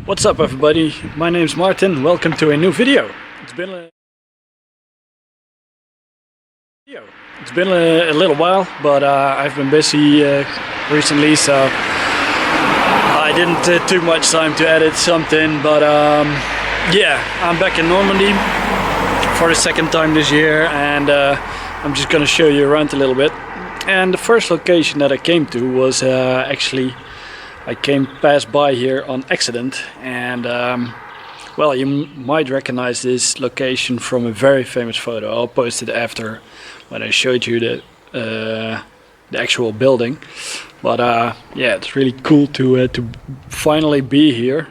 What's up everybody, my name's Martin, welcome to a new video. It's been a little while, but I've been busy recently, so I didn't take too much time to edit something, but yeah, I'm back in Normandy for the second time this year, and I'm just gonna show you around a little bit. And the first location that I came to was actually I passed by here on accident, and well, you might recognize this location from a very famous photo. I'll post it after when I showed you the actual building. But yeah, it's really cool to finally be here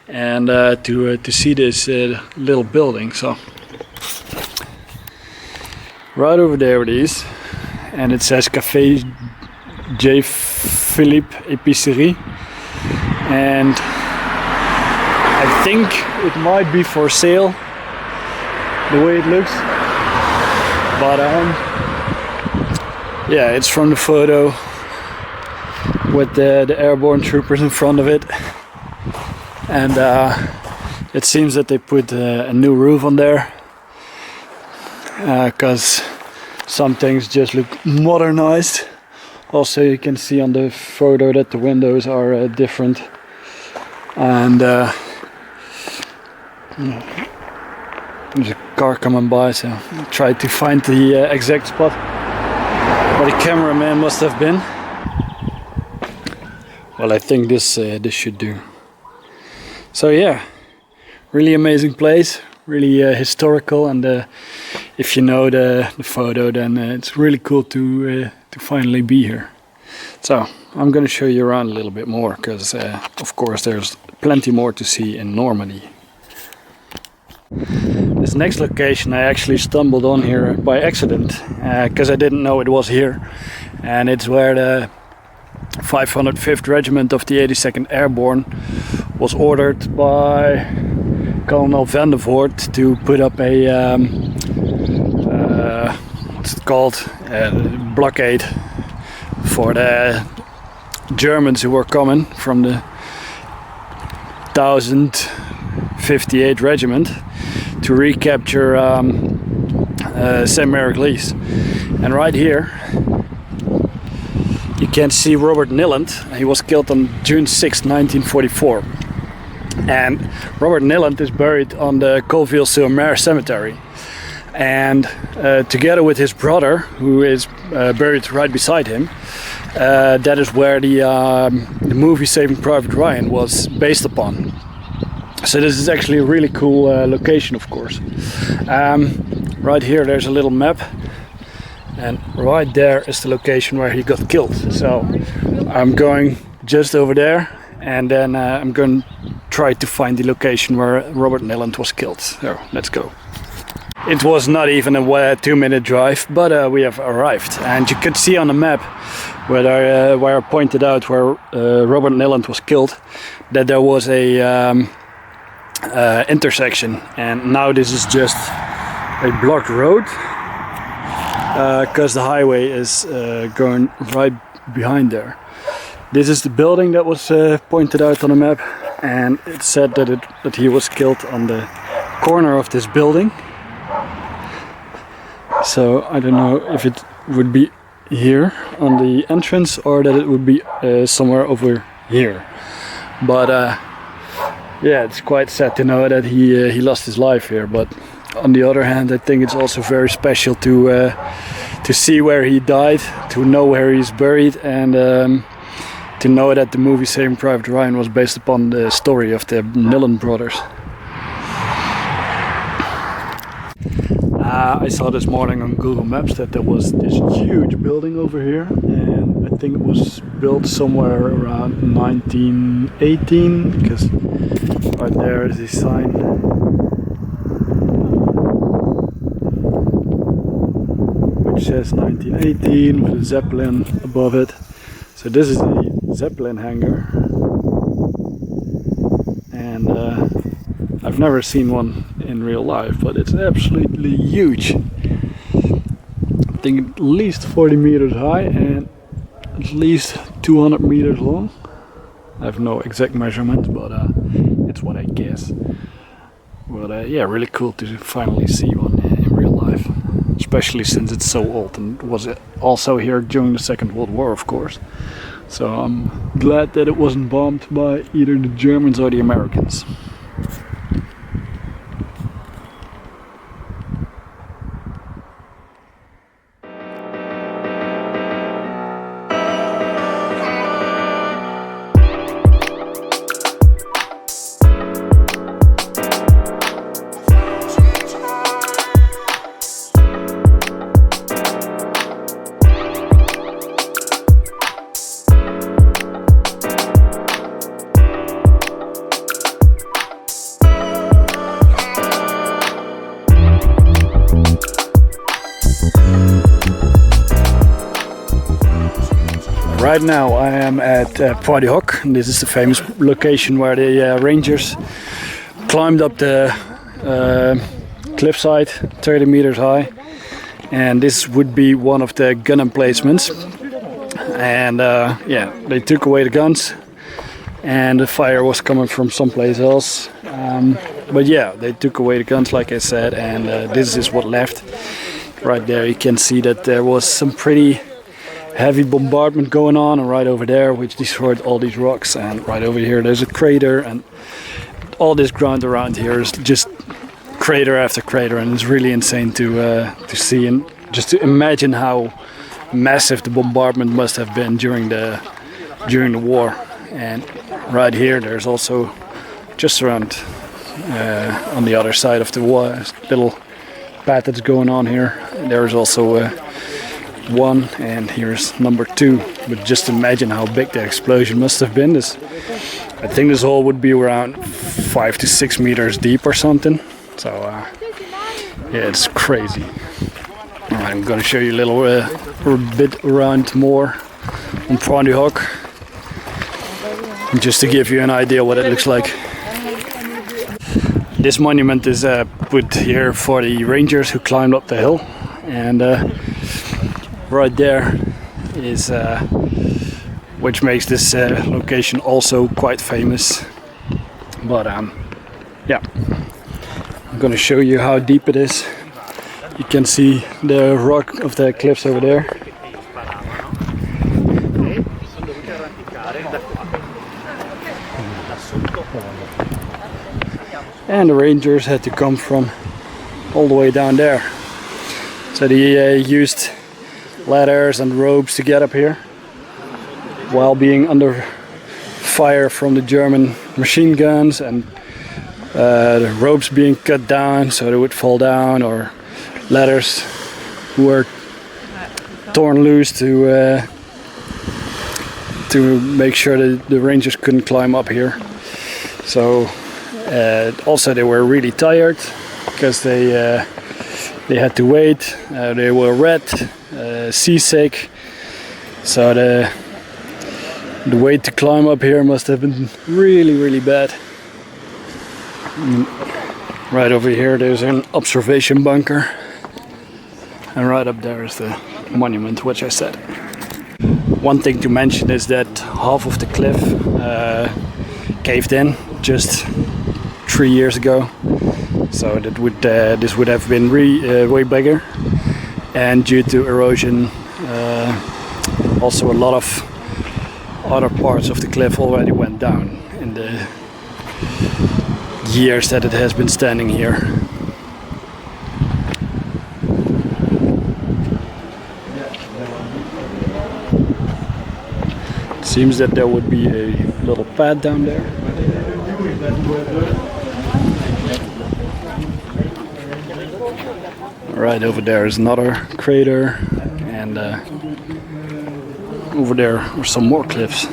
and to see this little building. So right over there it is, and it says Café J. Philippe Épicerie, and I think it might be for sale the way it looks, but yeah, it's from the photo with the airborne troopers in front of it, and it seems that they put a new roof on there because some things just look modernized. Also, you can see on the photo that the windows are different, and there's a car coming by, so I tried to find the exact spot where the cameraman must have been. Well, I think this should do. So yeah, really amazing place, really historical, and if you know the photo, then it's really cool to finally be here. So I'm going to show you around a little bit more, because of course there's plenty more to see in Normandy. This next location I actually stumbled on here by accident, because I didn't know it was here, and it's where the 505th Regiment of the 82nd Airborne was ordered by Colonel Van der Voort to put up a what's it called, blockade for the Germans who were coming from the 1058th Regiment to recapture St. Mary-Lise. And right here you can see Robert Niland. He was killed on June 6, 1944. And Robert Niland is buried on the Colville-sur-Mer cemetery. And together with his brother, who is buried right beside him, that is where the movie Saving Private Ryan was based upon. So this is actually a really cool location, of course. Right here there's a little map, and right there is the location where he got killed. So I'm going just over there, and then I'm going to try to find the location where Robert Niland was killed. So let's go. It was not even a 2-minute drive, but we have arrived, and you could see on the map where I pointed out where Robert Niland was killed, that there was a intersection, and now this is just a blocked road because the highway is going right behind there. This is the building that was pointed out on the map, and it said that he was killed on the corner of this building. So I don't know if it would be here on the entrance or that it would be somewhere over here. But yeah, it's quite sad to know that he lost his life here. But on the other hand, I think it's also very special to see where he died, to know where he's buried, and to know that the movie Saving Private Ryan was based upon the story of the Niland brothers. I saw this morning on Google Maps that there was this huge building over here, and I think it was built somewhere around 1918, because right there is a sign. Which says 1918 with a Zeppelin above it. So this is the Zeppelin hangar, and I've never seen one in real life, but it's absolutely huge. I think at least 40 meters high and at least 200 meters long. I have no exact measurement, but it's what I guess. But yeah, really cool to finally see one in real life, especially since it's so old and was also here during the Second World War, of course. So I'm glad that it wasn't bombed by either the Germans or the Americans. Right now I am at Pointe Du Hoc. This is the famous location where the Rangers climbed up the cliffside, 30 meters high, and this would be one of the gun emplacements. And yeah, they took away the guns and the fire was coming from someplace else. But yeah, they took away the guns, like I said, and this is what left. Right there you can see that there was some pretty heavy bombardment going on, and right over there, which destroyed all these rocks, and right over here there's a crater, and all this ground around here is just crater after crater, and it's really insane to see and just to imagine how massive the bombardment must have been during the war. And right here there's also just around on the other side of the wall, little path that's going on here. There's also one, and here's number 2. But just imagine how big the explosion must have been. I think this hole would be around 5 to 6 meters deep or something. So yeah, it's crazy. Alright, I'm gonna show you a little bit around more on Pointe Du Hoc, just to give you an idea what it looks like. This monument is put here for the Rangers who climbed up the hill, and right there is which makes this location also quite famous. But yeah, I'm gonna show you how deep it is. You can see the rock of the cliffs over there. And the Rangers had to come from all the way down there. So they used ladders and ropes to get up here, while being under fire from the German machine guns, and the ropes being cut down so they would fall down, or ladders were torn loose to make sure that the Rangers couldn't climb up here. So also they were really tired because they had to wait. They were red, seasick. So the wait to climb up here must have been really, really bad. Right over here there's an observation bunker, and right up there is the monument, which I said. One thing to mention is that half of the cliff caved in just 3 years ago, so that this would have been way bigger, and due to erosion also a lot of other parts of the cliff already went down in the years that it has been standing here. It seems that there would be a little pad down there. Right over there is another crater, and over there are some more cliffs.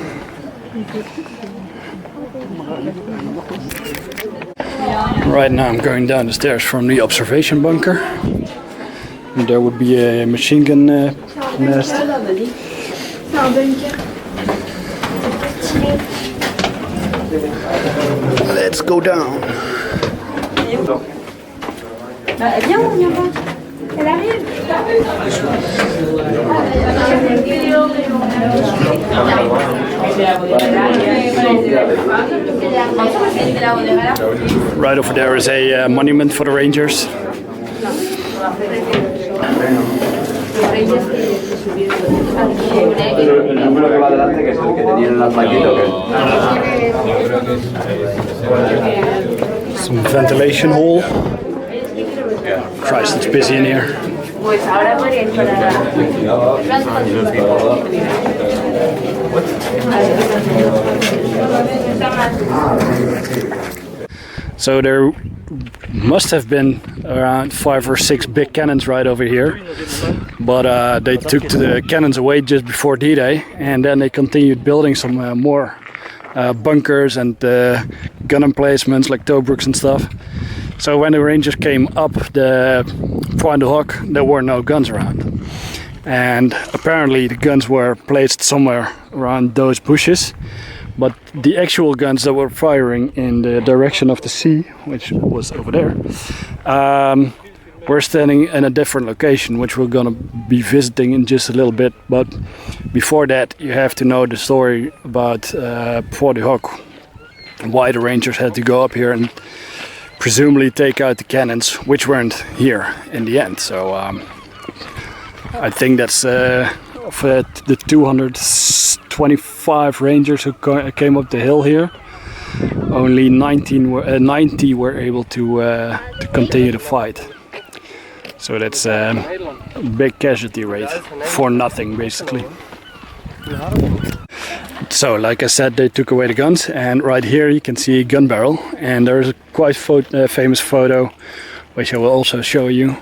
Right now I'm going down the stairs from the observation bunker, and there would be a machine gun nest. Let's go down. Right over there is a monument for the Rangers. Some ventilation hole. Christ, it's busy in here. So there must have been around 5 or 6 big cannons right over here, but they took the cannons away just before D-Day, and then they continued building some more bunkers and gun emplacements like Tobruk's and stuff. So when the Rangers came up the Pointe Du Hoc, there were no guns around. And apparently the guns were placed somewhere around those bushes. But the actual guns that were firing in the direction of the sea, which was over there, were standing in a different location, which we're gonna be visiting in just a little bit. But before that, you have to know the story about Pointe Du Hoc, why the Rangers had to go up here and presumably take out the cannons, which weren't here in the end. So I think that's of the 225 Rangers who came up the hill here, only 90 were able to continue the fight. So that's a big casualty rate for nothing, basically. So, like I said, they took away the guns, and right here you can see a gun barrel, and there's a quite famous photo, which I will also show you,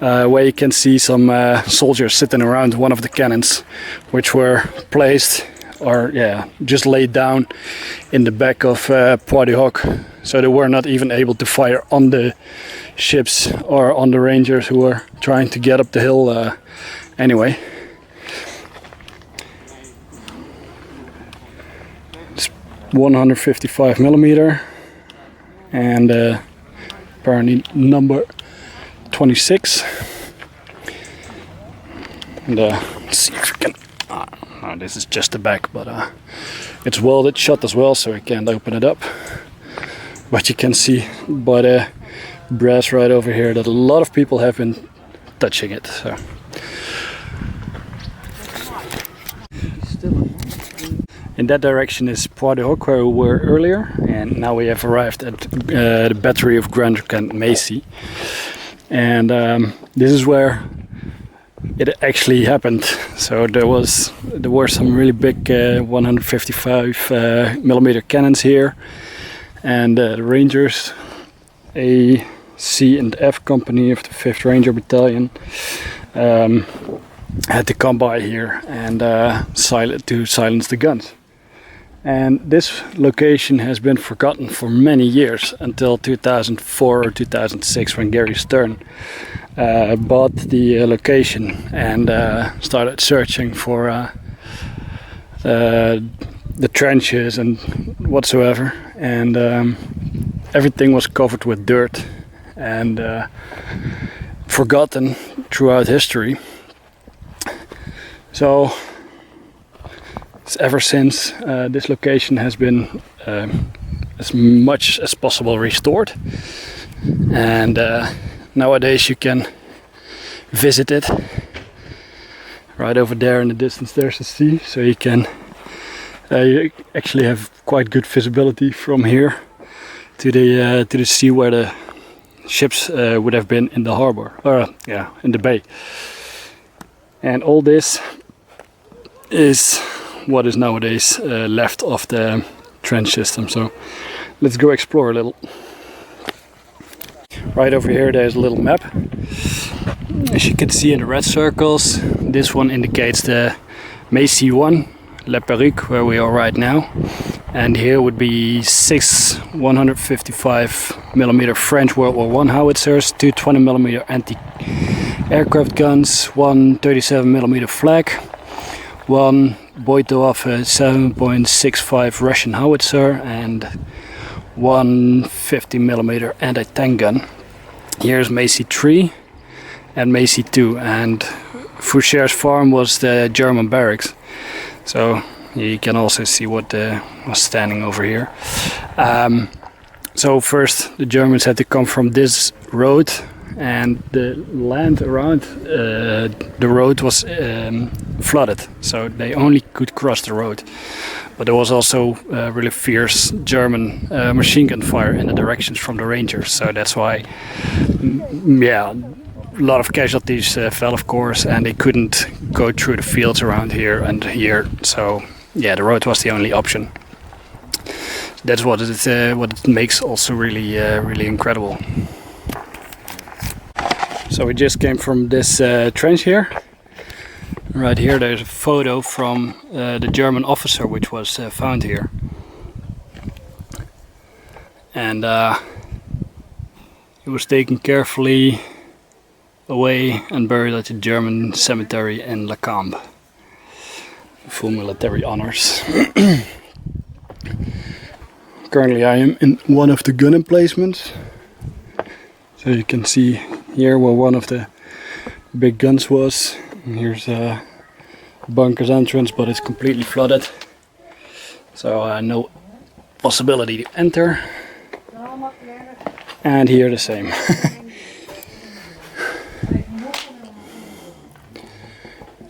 where you can see some soldiers sitting around one of the cannons, which were placed, or just laid down in the back of Pointe Du Hoc. So they were not even able to fire on the ships or on the Rangers who were trying to get up the hill anyway. It's 155 millimeter and apparently number 26. And let's see if we can. No, this is just the back, but it's welded shut as well, so we can't open it up. But you can see by the brass right over here that a lot of people have been touching it. So. In that direction is Pointe Du Hoc, where we were earlier, and now we have arrived at the battery of Grandcamp Macy. And this is where it actually happened. So there were some really big 155 millimeter cannons here, and the Rangers, A, C and F company of the 5th Ranger Battalion, had to come by here and silence the guns. And this location has been forgotten for many years, until 2004 or 2006, when Gary Stern bought the location and started searching for the trenches and whatsoever, and everything was covered with dirt and forgotten throughout history. So ever since, this location has been as much as possible restored, and nowadays you can visit it. Right over there in the distance there's the sea, so you can you actually have quite good visibility from here to the sea where the ships would have been in the harbor, or in the bay. And all this is what is nowadays left of the trench system. So let's go explore a little. Right over here there's a little map. As you can see in the red circles, this one indicates the Macy 1, La Perruque, where we are right now. And here would be 6 155mm French World War I howitzers, 2 20mm anti-aircraft guns, 1 37mm flak, 1 Boitov 7.65 Russian howitzer, and 1 50mm anti-tank gun. Here's Macy 3, and Macy too. And Foucher's farm was the German barracks. So you can also see what was standing over here. So first the Germans had to come from this road, and the land around the road was flooded, so they only could cross the road. But there was also really fierce German machine gun fire in the directions from the Rangers, so that's why, yeah, a lot of casualties fell, of course, and they couldn't go through the fields around here and here. So yeah, the road was the only option. That's what it makes also really incredible. So we just came from this trench here. Right here there's a photo from the German officer which was found here. And he was taken carefully away and buried at the German cemetery in Le Camp. Full military honors. Currently I am in one of the gun emplacements. So you can see here where one of the big guns was. And here's a bunker's entrance, but it's completely flooded. So no possibility to enter. And here the same.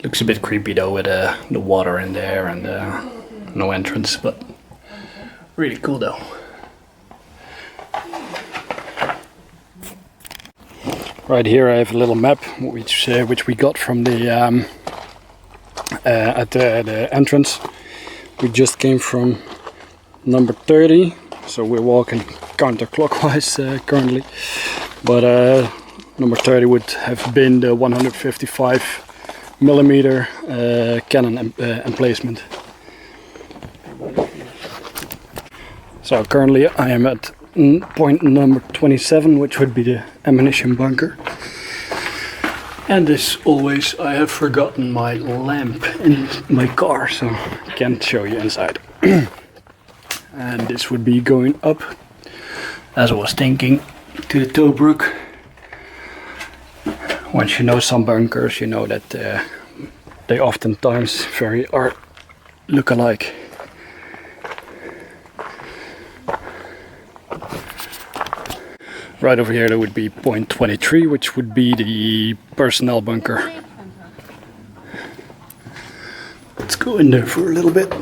Looks a bit creepy though with the water in there and no entrance, but really cool though. Right here I have a little map which we got from the at the entrance. We just came from number 30, so we're walking counterclockwise currently. But number 30 would have been the 155mm cannon emplacement. So currently I am at point number 27, which would be the ammunition bunker. And as always, I have forgotten my lamp in my car, so I can't show you inside. And this would be going up, as I was thinking, to the Tobruk. Once you know some bunkers, you know that they oftentimes look alike. Right over here there would be point 23, which would be the personnel bunker. Let's go in there for a little bit.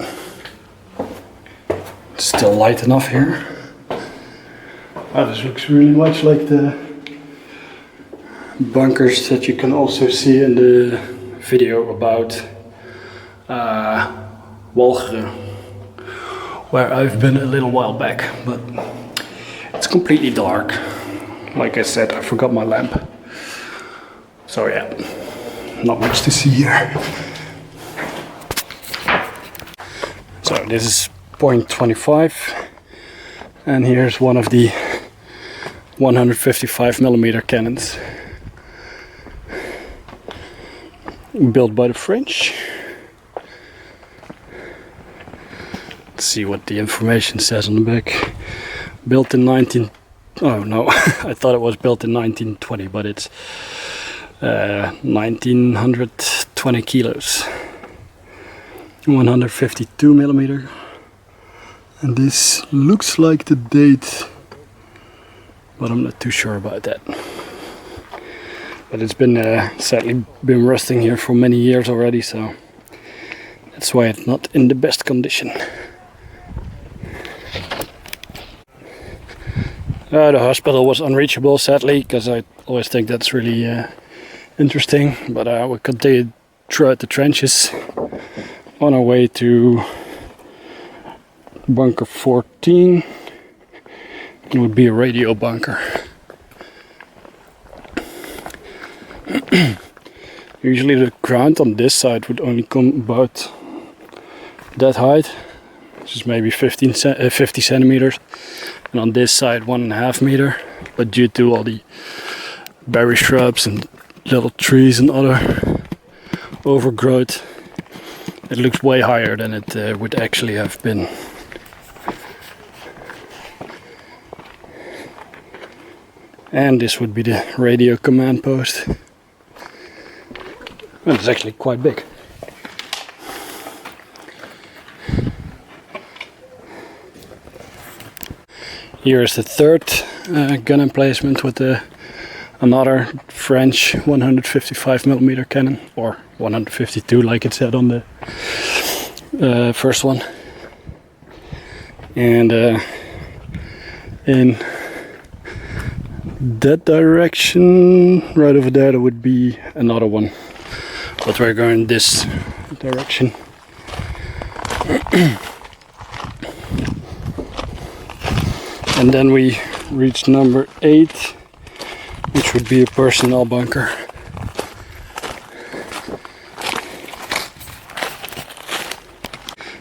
It's still light enough here. Oh, this looks really much like the bunkers that you can also see in the video about Walcheren, where I've been a little while back, but it's completely dark. Like I said, I forgot my lamp. So yeah, not much to see here. So this is point 25, and here's one of the 155mm cannons built by the French. Let's see what the information says on the back. Built in oh no, I thought it was built in 1920, but it's 1920 kilos. 152mm. And this looks like the date, but I'm not too sure about that. But it's been sadly been rusting here for many years already, so that's why it's not in the best condition. The hospital was unreachable, sadly, because I always think that's really interesting. But we continued throughout the trenches on our way to bunker 14. It would be a radio bunker. Usually the ground on this side would only come about that height, which is maybe 50 centimeters. And on this side 1.5 meter, but due to all the berry shrubs and little trees and other overgrowth, it looks way higher than it would actually have been. And this would be the radio command post. And it's actually quite big. Here is the third gun emplacement with another French 155mm cannon, or 152 like it said on the first one. And in that direction, right over there, there would be another one. But we're going this direction. And then we reach number 8, which would be a personnel bunker.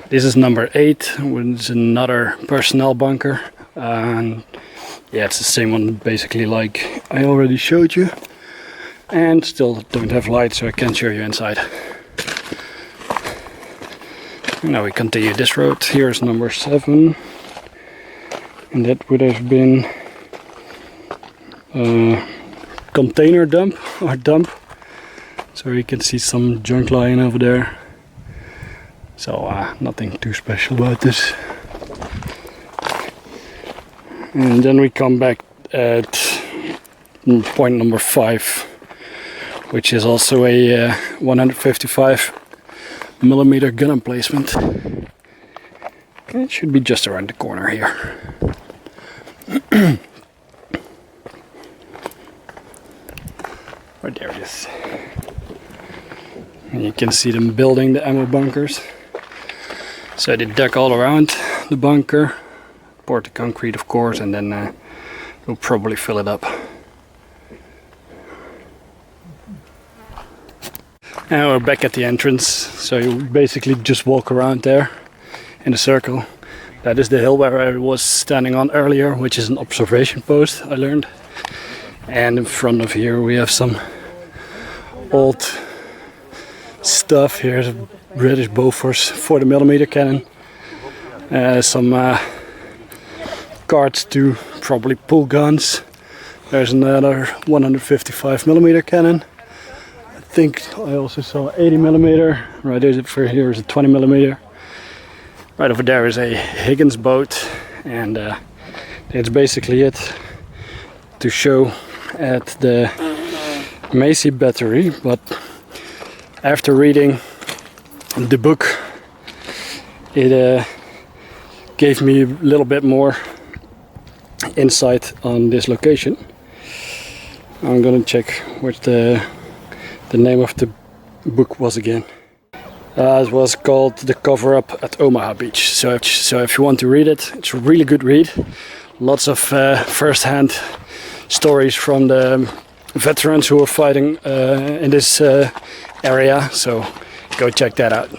This is number 8, which is another personnel bunker. And yeah, it's the same one basically like I already showed you. And still don't have light, so I can't show you inside. Now we continue this road. Here's number 7. And that would have been a container dump, or dump. So you can see some junk lying over there. So nothing too special about this. And then we come back at point number 5, which is also a 155mm gun emplacement. It should be just around the corner here. Right there it is. And you can see them building the ammo bunkers. So they dug all around the bunker, poured the concrete of course, and then we'll probably fill it up. And we're back at the entrance, so you basically just walk around there in a circle. That is the hill where I was standing on earlier, which is an observation post, I learned. And in front of here we have some old stuff. Here's a British Bofors 40mm cannon. Some cards to probably pull guns. There's another 155mm cannon. I think I also saw 80mm. Right over here is a 20mm. Right over there is a Higgins boat, and that's basically it to show at the Macy battery. But after reading the book, it gave me a little bit more insight on this location. I'm gonna check what the name of the book was again. It was called The Cover-Up at Omaha Beach. So if you want to read it, it's a really good read. Lots of first-hand stories from the veterans who were fighting in this area. So go check that out.